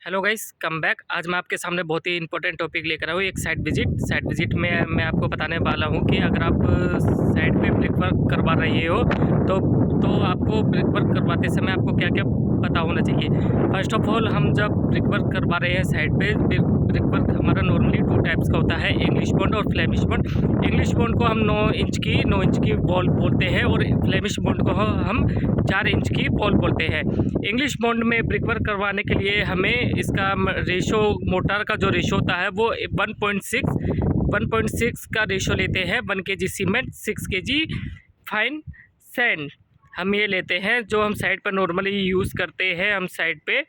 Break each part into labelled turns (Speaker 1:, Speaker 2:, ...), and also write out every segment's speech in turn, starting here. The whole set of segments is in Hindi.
Speaker 1: Hello guys, come back. आज मैं आपके सामने बहुत ही इंपॉर्टेंट टॉपिक लेकर आया हूँ, एक साइट विजिट में मैं आपको बताने वाला हूँ कि अगर आप साइट पे ब्रिक वर्क करवा रहे हो तो आपको ब्रिक वर्क करवाते समय आपको क्या क्या पता होना चाहिए। फर्स्ट ऑफ ऑल, हम जब ब्रिक वर्क करवा रहे हैं साइट पे, ब्रिक वर्क हमारा नॉर्मली 2 टाइप्स का होता है, इंग्लिश बॉन्ड और फ्लेमिश बॉन्ड। इंग्लिश बॉन्ड को हम 9 इंच की बॉल बोलते हैं और फ्लेमिश बॉन्ड को हम 4 इंच की बॉल बोलते हैं। इंग्लिश बॉन्ड में ब्रिक वर्क करवाने के लिए हमें इसका रेशो, मोटार का जो रेशो होता है वो 1.6 का रेशो लेते हैं। 1 kg cement, 6 kg fine sand हम ये लेते हैं, जो हम साइड पर नॉर्मली यूज़ करते हैं। हम साइड पे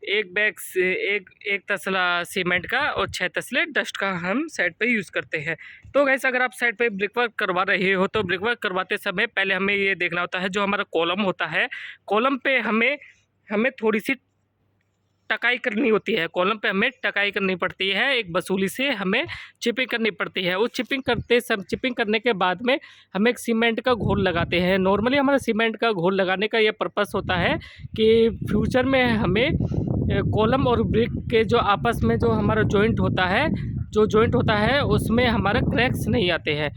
Speaker 1: एक बैग से एक तसला सीमेंट का और 6 तसले डस्ट का हम साइड पे यूज़ करते हैं। तो गाइस, अगर आप साइड पे ब्रिक वर्क करवा रहे हो तो ब्रिक वर्क करवाते समय पहले हमें ये देखना होता है, जो हमारा कॉलम होता है, कॉलम पे हमें थोड़ी सी टकाई करनी होती है। कॉलम पे हमें टकाई करनी पड़ती है, एक वसूली से हमें चिपिंग करनी पड़ती है। उस चिपिंग करने के बाद में हम एक सीमेंट का घोल लगाते हैं। नॉर्मली हमारा सीमेंट का घोल लगाने का ये पर्पस होता है कि फ्यूचर में हमें कॉलम और ब्रिक के जो आपस में जो हमारा जॉइंट होता है उसमें हमारा क्रैक्स नहीं आते हैं।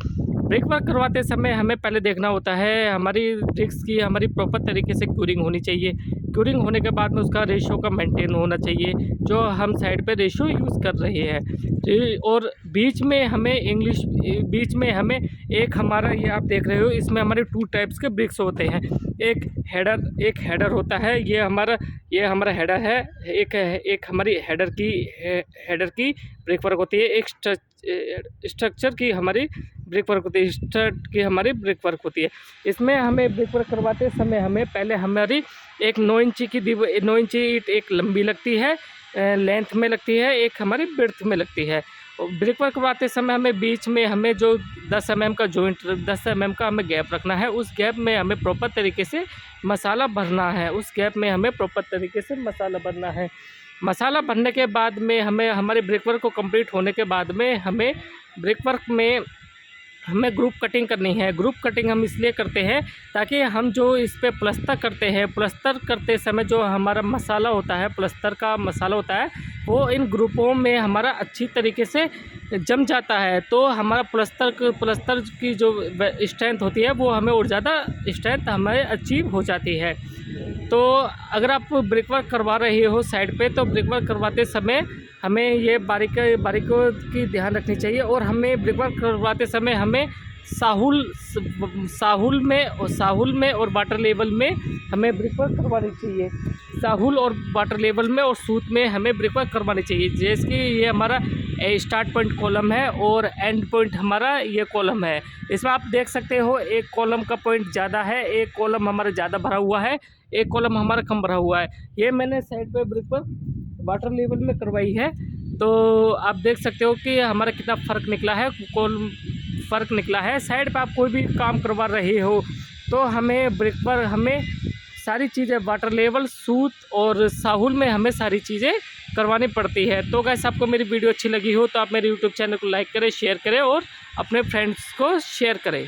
Speaker 1: ब्रिक वर्क करवाते समय हमें पहले देखना होता है हमारी ब्रिक्स की हमारी प्रॉपर तरीके से क्यूरिंग होनी चाहिए। क्यूरिंग होने के बाद में उसका रेशो का मेंटेन होना चाहिए, जो हम साइड पे रेशो यूज़ कर रहे हैं। और बीच में हमें एक हमारा, ये आप देख रहे हो, इसमें हमारे 2 टाइप्स के ब्रिक्स होते हैं। एक हेडर होता है, ये हमारा हेडर है। एक हमारी हेडर की ब्रिक वर्क होती है। एक स्ट्रक्चर की हमारी ब्रिक वर्क होती है, स्टड की हमारी ब्रिक वर्क होती है। इसमें हमें ब्रिक वर्क करवाते समय हमें पहले हमारी एक 9 इंची ईंट एक लंबी लगती है, लेंथ में लगती है, एक हमारी ब्रेड्थ में लगती है। और ब्रिक वर्क करवाते समय हमें बीच में हमें जो 10 mm का जॉइंट, 10 mm का हमें गैप रखना है। उस गैप में हमें प्रॉपर तरीके से मसाला भरना है। मसाला भरने के बाद में हमारे ब्रिक वर्क को कंप्लीट होने के बाद में हमें ब्रिक वर्क में ग्रुप कटिंग करनी है। ग्रुप कटिंग हम इसलिए करते हैं ताकि हम जो इस पे प्लस्तर करते समय जो हमारा मसाला होता है, प्लस्तर का मसाला होता है, वो इन ग्रुपों में हमारा अच्छी तरीके से जम जाता है। तो हमारा प्लस्तर की जो स्ट्रेंथ होती है वो हमें और ज़्यादा स्ट्रेंथ हमें अचीव हो जाती है। तो अगर आप ब्रिक वर्क करवा रहे हो साइड पे, तो ब्रिक वर्क करवाते समय हमें ये बारीकियों की ध्यान रखनी चाहिए। और हमें ब्रिक वर्क करवाते समय हमें साहुल में और वाटर लेवल में हमें ब्रिक वर्क करवानी चाहिए। साहुल और वाटर लेवल में और सूत में हमें ब्रिक वर्क करवानी चाहिए। जैसे कि ये हमारा स्टार्ट पॉइंट कॉलम है और एंड पॉइंट हमारा ये कॉलम है। इसमें आप देख सकते हो, एक कॉलम का पॉइंट ज़्यादा है, एक कॉलम हमारा ज़्यादा भरा हुआ है, एक कॉलम हमारा कम भरा हुआ है। ये मैंने साइड पे ब्रिक वर्क वाटर लेवल में करवाई है। तो आप देख सकते हो कि हमारा कितना फ़र्क निकला है। साइड पे आप कोई भी काम करवा रहे हो तो हमें सारी चीज़ें वाटर लेवल, सूत और साहुल में हमें सारी चीज़ें करवानी पड़ती है। तो गाइस, आपको मेरी वीडियो अच्छी लगी हो तो आप मेरे यूट्यूब चैनल को लाइक करें, शेयर करें और अपने फ्रेंड्स को शेयर करें।